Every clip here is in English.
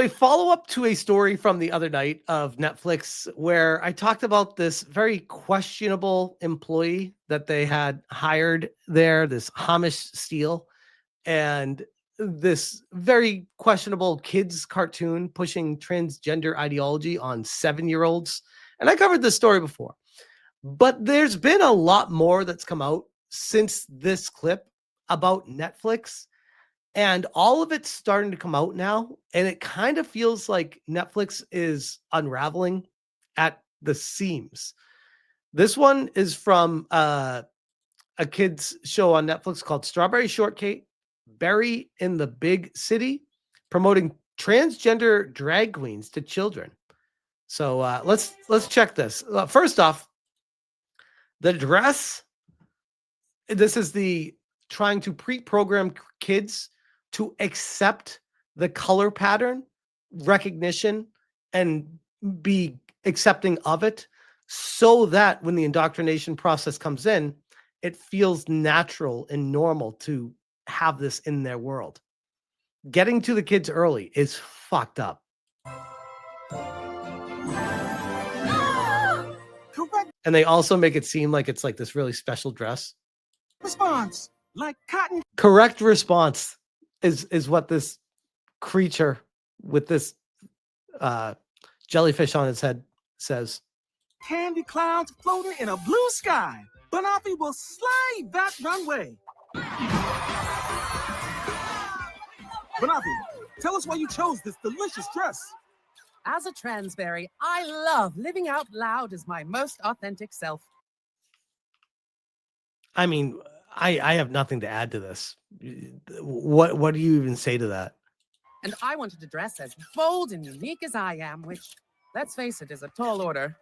A follow-up to a story from the other night of Netflix where I talked about this very questionable employee that they had hired there, this Hamish Steele, and this very questionable kids cartoon pushing transgender ideology on 7-year-olds. And I covered this story before, but there's been a lot more that's come out since this clip about Netflix. And all of it's starting to come out now. And it kind of feels like Netflix is unraveling at the seams. This one is from a kid's show on Netflix called Strawberry Shortcake, Berry in the Big City, promoting transgender drag queens to children. So let's check this. First off, the dress. This is the trying to pre-program kids to accept the color pattern, recognition, and be accepting of it so that when the indoctrination process comes in, it feels natural and normal to have this in their world. Getting to the kids early is fucked up. And they also make it seem like it's like this really special dress. Response, like cotton. Correct response is what this creature with this jellyfish on its head says. Candy clouds floating in a blue sky. Banafi will slide that runway. Banafi, tell us why you chose this delicious dress. As a transberry, I love living out loud as my most authentic self. I mean, I have nothing to add to this. What do you even say to that? And I wanted to dress as bold and unique as I am, which, let's face it, is a tall order.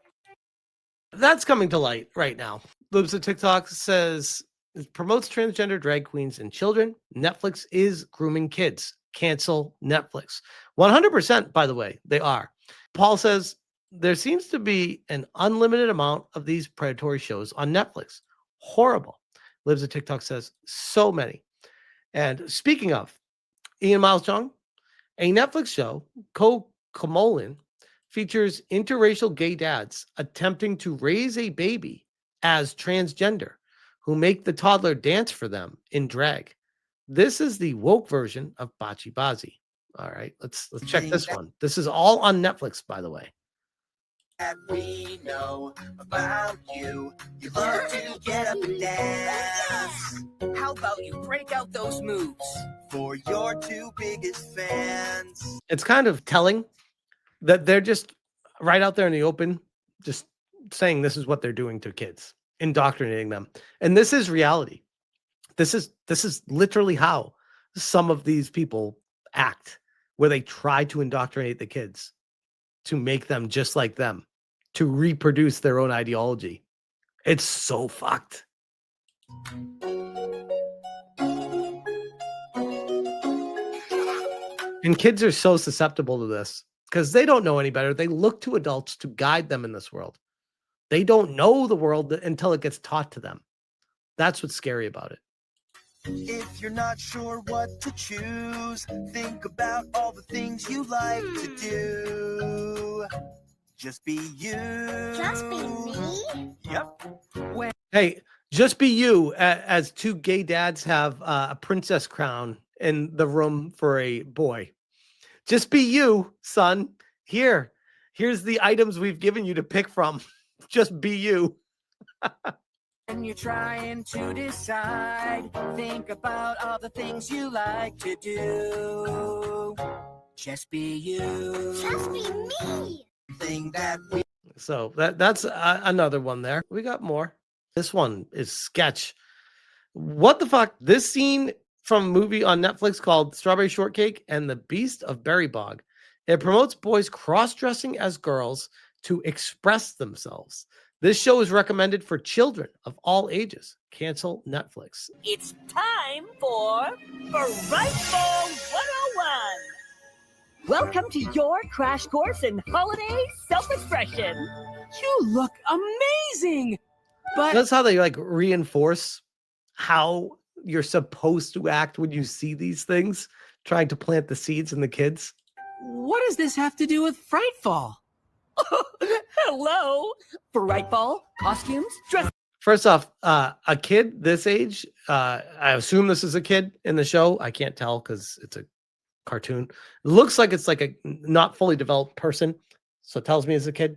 That's coming to light right now. Libs of TikTok says it promotes transgender drag queens and children. Netflix is grooming kids. Cancel Netflix. 100%, by the way, they are. Paul says there seems to be an unlimited amount of these predatory shows on Netflix. Horrible. Lives of TikTok says so many. And speaking of, Ian Miles Chung, a Netflix show, CoComelon, features interracial gay dads attempting to raise a baby as transgender who make the toddler dance for them in drag. This is the woke version of Bachi Bazi. All right, let's check this one. This is all on Netflix, by the way. That we know about you. You love to get up and dance. How about you break out those moves for your two biggest fans? It's kind of telling that they're just right out there in the open, just saying this is what they're doing to kids, indoctrinating them. And this is reality. This is literally how some of these people act, where they try to indoctrinate the kids to make them just like them, to reproduce their own ideology. It's so fucked. And kids are so susceptible to this because they don't know any better. They look to adults to guide them in this world. They don't know the world until it gets taught to them. That's what's scary about it. If you're not sure what to choose, think about all the things you like to do. Just be you. Just be me? Yep. Hey, just be you, as two gay dads have a princess crown in the room for a boy. Just be you, son. Here's the items we've given you to pick from. Just be you. And you're trying to decide, think about all the things you like to do. Just be you. Just be me. Thing that we So that's another one there. We got more. This one is sketch. What the fuck? This scene from a movie on Netflix called Strawberry Shortcake and the Beast of Berry Bog. It promotes boys cross-dressing as girls to express themselves. This show is recommended for children of all ages. Cancel Netflix. It's time for Varietal 101. Welcome to your crash course in holiday self-expression. You look amazing! But That's how they like reinforce how you're supposed to act when you see these things, trying to plant the seeds in the kids. what does this have to do with Frightfall? Hello. Frightfall, costumes, dress. First off, a kid this age, I assume this is a kid in the show. I can't tell because it's a cartoon. It looks like it's like a not fully developed person. So it tells me as a kid,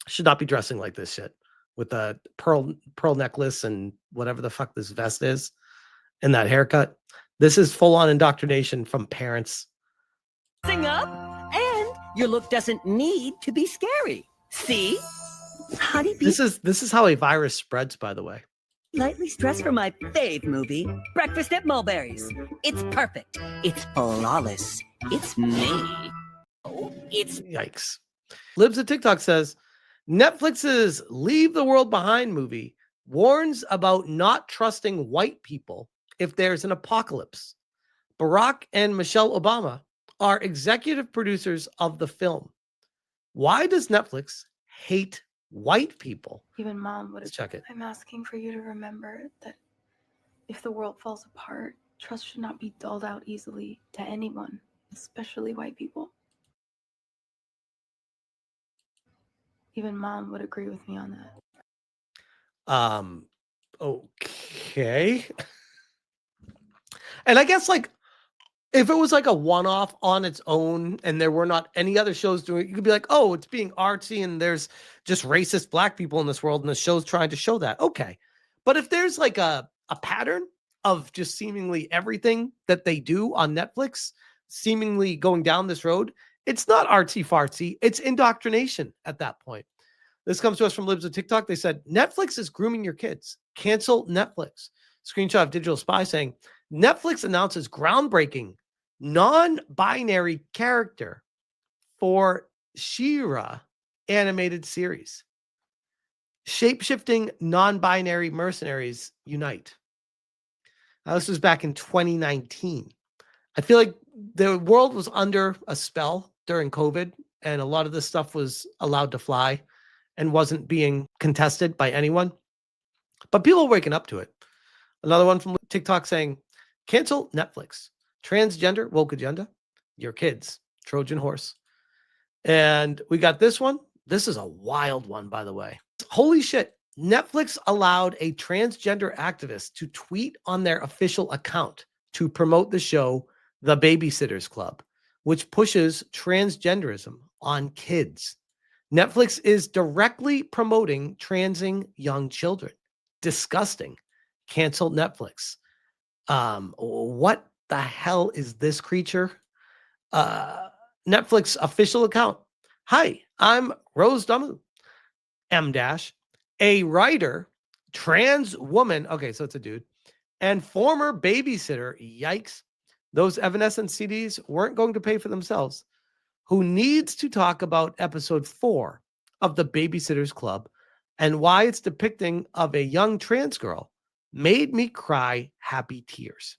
should not be dressing like this shit with a pearl necklace and whatever the fuck this vest is and that haircut. This is full on indoctrination from parents. Up, and your look doesn't need to be scary. See? Honeybee This is how a virus spreads, by the way. lightly stressed for my fave movie, Breakfast at Mulberry's. It's perfect. It's flawless. It's me. Oh, it's Yikes. Libs of TikTok says Netflix's Leave the World Behind movie warns about not trusting white people if there's an apocalypse. Barack and Michelle Obama are executive producers of the film. Why does Netflix hate white people? Even mom would Let's have. check it. I'm asking for you to remember that if the world falls apart, trust should not be doled out easily to anyone, especially white people. Even mom would agree with me on that. Okay. And I guess like if it was like a one-off on its own and there were not any other shows doing it, you could be like, oh, it's being artsy and there's just racist black people in this world and the show's trying to show that. Okay. But if there's like a pattern of just seemingly everything that they do on Netflix, seemingly going down this road, it's not artsy fartsy. It's indoctrination at that point. This comes to us from Libs of TikTok. They said, Netflix is grooming your kids. Cancel Netflix. Screenshot of Digital Spy saying, Netflix announces groundbreaking non-binary character for She-Ra animated series. Shape-shifting non-binary mercenaries unite. Now, this was back in 2019. I feel like the world was under a spell during COVID, and a lot of this stuff was allowed to fly and wasn't being contested by anyone. But people are waking up to it. Another one from TikTok saying, cancel Netflix. Transgender woke agenda. Your kids. Trojan horse. And we got this one. This is a wild one, by the way. Holy shit. Netflix allowed a transgender activist to tweet on their official account to promote the show The Babysitters Club, which pushes transgenderism on kids. Netflix is directly promoting transing young children. Disgusting. Cancel Netflix. What the hell is this creature? Netflix official account. Hi, I'm Rose Damu. M dash, a writer, trans woman. Okay, so it's a dude, and former babysitter. Yikes. Those Evanescence CDs weren't going to pay for themselves. Who needs to talk about episode 4 of the Babysitters Club and why its depicting of a young trans girl made me cry happy tears.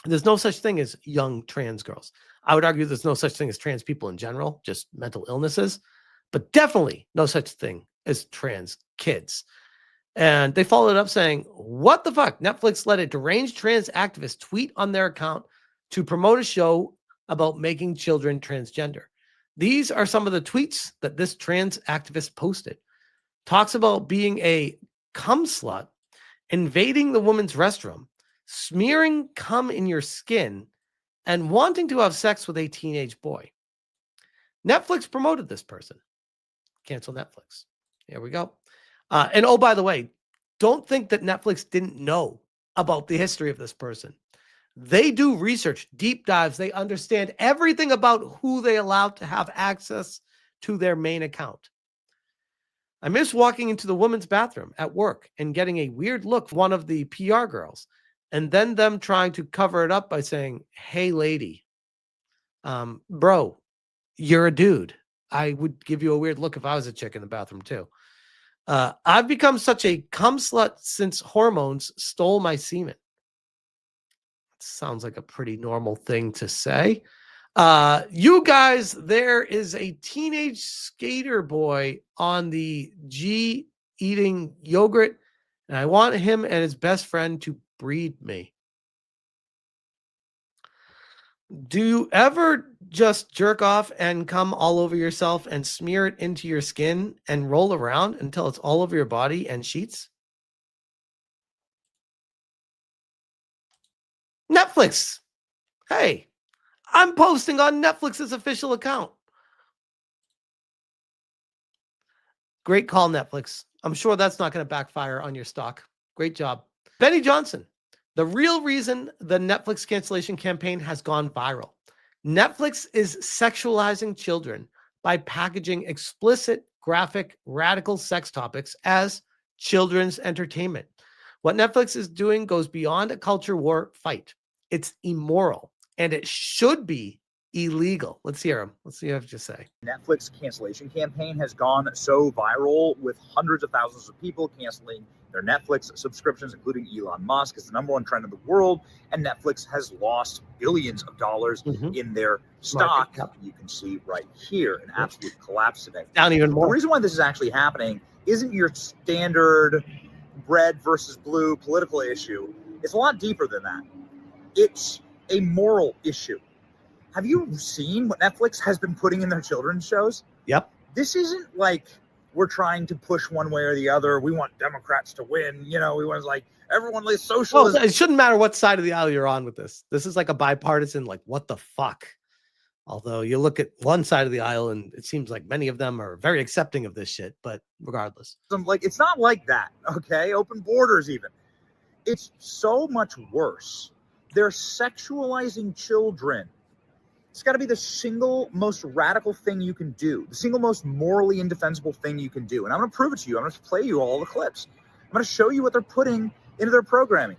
There's no such thing as young trans girls. I would argue there's no such thing as trans people in general, just mental illnesses, but definitely no such thing as trans kids. And they followed up saying, what the fuck? Netflix let a deranged trans activist tweet on their account to promote a show about making children transgender. These are some of the tweets that this trans activist posted. Talks about being a cum slut, invading the woman's restroom, smearing cum in your skin, and wanting to have sex with a teenage boy. Netflix promoted this person. Cancel Netflix. Here we go. And oh, by the way, don't think that Netflix didn't know about the history of this person. They do research, deep dives. They understand everything about who they allowed to have access to their main account. I miss walking into the women's bathroom at work and getting a weird look from one of the PR girls, and then them trying to cover it up by saying, hey, lady, bro, you're a dude. I would give you a weird look if I was a chick in the bathroom too. I've become such a cum slut since hormones stole my semen. Sounds like a pretty normal thing to say. You guys, there is a teenage skater boy on the G eating yogurt, and I want him and his best friend to breed me. Do you ever just jerk off and come all over yourself and smear it into your skin and roll around until it's all over your body and sheets? Netflix. Hey, I'm posting on Netflix's official account. Great call, Netflix. I'm sure that's not going to backfire on your stock. Great job. Benny Johnson. The real reason the Netflix cancellation campaign has gone viral. Netflix is sexualizing children by packaging explicit, graphic, radical sex topics as children's entertainment. What Netflix is doing goes beyond a culture war fight. It's immoral, and it should be illegal. Let's hear him. Let's see what I have to say. Netflix cancellation campaign has gone so viral, with hundreds of thousands of people canceling their Netflix subscriptions, including Elon Musk. It's the number one trend in the world, and Netflix has lost billions of dollars in their stock. You can see right here an absolute collapse today. Down even more. The reason why this is actually happening isn't your standard red versus blue political issue. It's a lot deeper than that. It's a moral issue. Have you seen what Netflix has been putting in their children's shows? Yep. This isn't like we're trying to push one way or the other. We want Democrats to win. You know, we want like everyone like socialism. Well, it shouldn't matter what side of the aisle you're on with this. This is like a bipartisan, like, what the fuck? Although you look at one side of the aisle and it seems like many of them are very accepting of this shit, but regardless. Like, it's not like that, okay? Open borders even. It's so much worse. They're sexualizing children. It's got to be the single most radical thing you can do, the single most morally indefensible thing you can do. And I'm going to prove it to you. I'm going to play you all the clips. I'm going to show you what they're putting into their programming.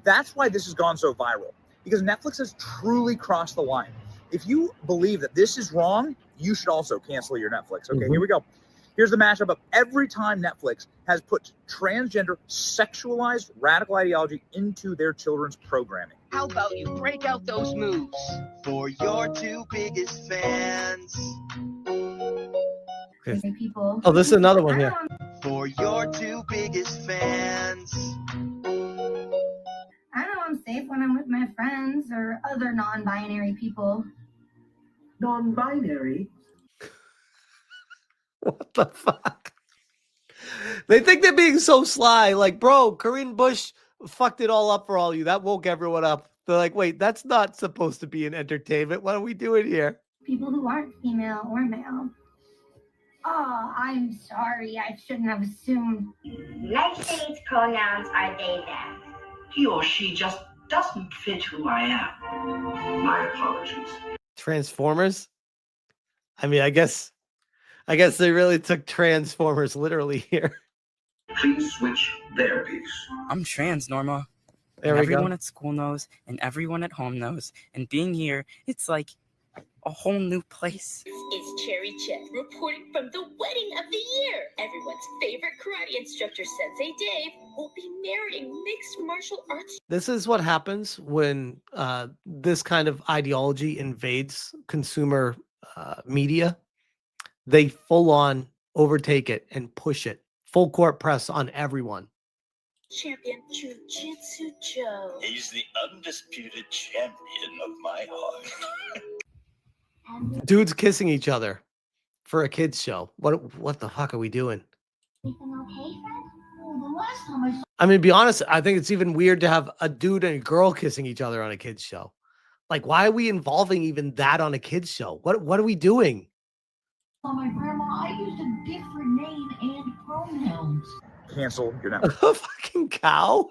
That's why this has gone so viral, because Netflix has truly crossed the line. If you believe that this is wrong, you should also cancel your Netflix. Okay, here we go. Here's the mashup of every time Netflix has put transgender, sexualized, radical ideology into their children's programming. How about you break out those moves for your two biggest fans? Okay. People. Oh, this is another one here. For your two biggest fans. I know I'm safe when I'm with my friends or other non-binary people. Non-binary? What the fuck? They think they're being so sly. Like, bro, Corinne Bush fucked it all up for all you. That woke everyone up. They're like, wait, that's not supposed to be an entertainment. What are we doing here? People who aren't female or male. Oh, I'm sorry. I shouldn't have assumed. United States pronouns are they, them. He or she just doesn't fit who I am. My apologies. Transformers? I mean, I guess they really took Transformers literally here. Please switch therapies. I'm trans, Norma. There and we go. Everyone at school knows, and everyone at home knows. And being here, it's like a whole new place. It's Cherry Chip reporting from the wedding of the year. Everyone's favorite karate instructor, Sensei Dave, will be marrying mixed martial arts. This is what happens when this kind of ideology invades consumer media. They full on overtake it and push it. Full court press on everyone. Champion Jiu-Jitsu Joe. He's the undisputed champion of my heart. Dudes kissing each other for a kids show. What the fuck are we doing? I mean, to be honest, I think it's even weird to have a dude and a girl kissing each other on a kids show. Like, why are we involving even that on a kids show? What are we doing? My grandma, I used a different name and pronouns. Cancel your Netflix. A fucking cow.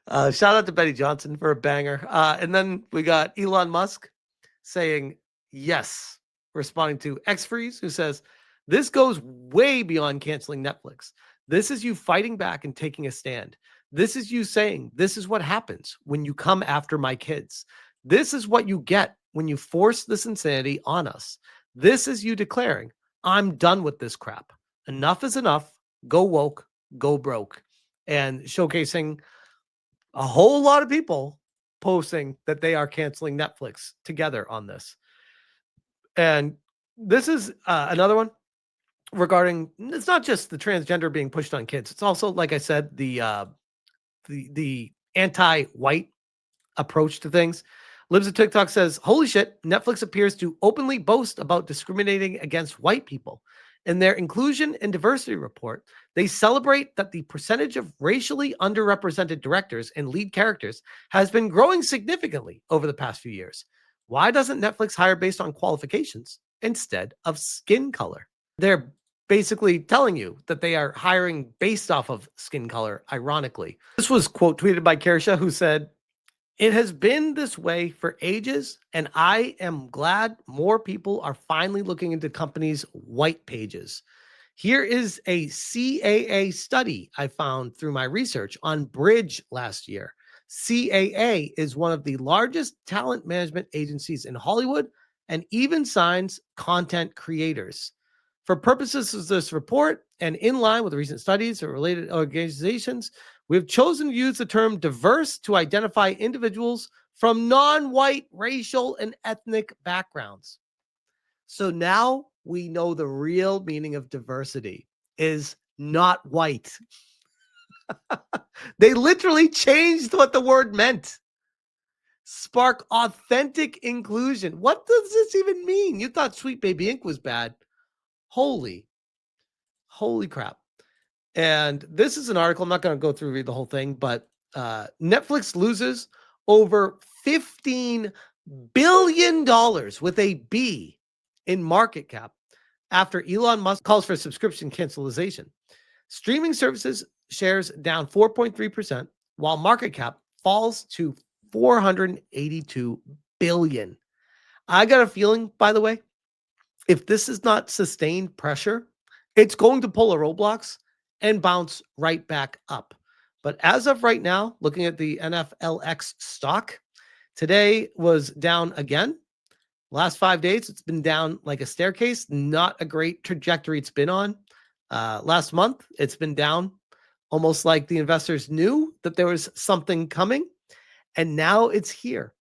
Shout out to Betty Johnson for a banger. And then we got Elon Musk saying yes, responding to X-Freeze, who says, this goes way beyond canceling Netflix. This is you fighting back and taking a stand. This is you saying, this is what happens when you come after my kids. This is what you get when you force this insanity on us. This is you declaring, I'm done with this crap. Enough is enough. Go woke, go broke. And showcasing a whole lot of people posting that they are canceling Netflix together on this. And this is another one regarding, it's not just the transgender being pushed on kids. It's also, like I said, the anti-white approach to things. Lives of TikTok says, holy shit, Netflix appears to openly boast about discriminating against white people. In their inclusion and diversity report, they celebrate that the percentage of racially underrepresented directors and lead characters has been growing significantly over the past few years. Why doesn't Netflix hire based on qualifications instead of skin color? They're basically telling you that they are hiring based off of skin color, ironically. This was quote tweeted by Kersha, who said, it has been this way for ages, and I am glad more people are finally looking into companies' white pages. Here is a CAA study I found through my research on Bridge last year. CAA is one of the largest talent management agencies in Hollywood and even signs content creators. For purposes of this report, and in line with recent studies or related organizations, we've chosen to use the term diverse to identify individuals from non-white racial and ethnic backgrounds. So now we know the real meaning of diversity is not white. They literally changed what the word meant. Spark authentic inclusion. What does this even mean? You thought Sweet Baby Ink was bad. Holy crap. And this is an article. I'm not going to go through and read the whole thing, but Netflix loses over $15 billion with a B in market cap after Elon Musk calls for subscription cancellation. Streaming services shares down 4.3%, while market cap falls to $482 billion. I got a feeling, by the way, if this is not sustained pressure, it's going to pull a Roblox and bounce right back up. But as of right now, looking at the NFLX stock, today was down again. Last 5 days, it's been down like a staircase. Not a great trajectory it's been on. Last month, it's been down almost like the investors knew that there was something coming. And now it's here.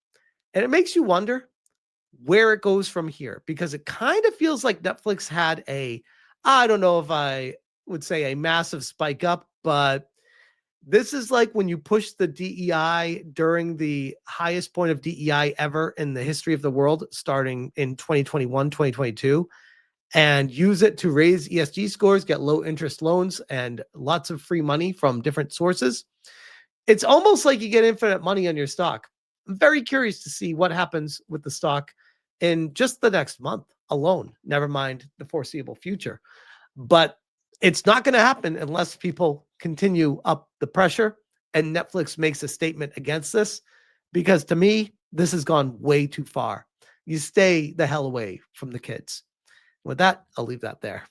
And it makes you wonder where it goes from here, because it kind of feels like Netflix had I don't know if I would say a massive spike up, but this is like when you push the DEI during the highest point of DEI ever in the history of the world, starting in 2021, 2022, and use it to raise ESG scores, get low interest loans, and lots of free money from different sources. It's almost like you get infinite money on your stock. I'm very curious to see what happens with the stock in just the next month alone, never mind the foreseeable future. But it's not going to happen unless people continue up the pressure and Netflix makes a statement against this, because to me, this has gone way too far. You stay the hell away from the kids. With that, I'll leave that there.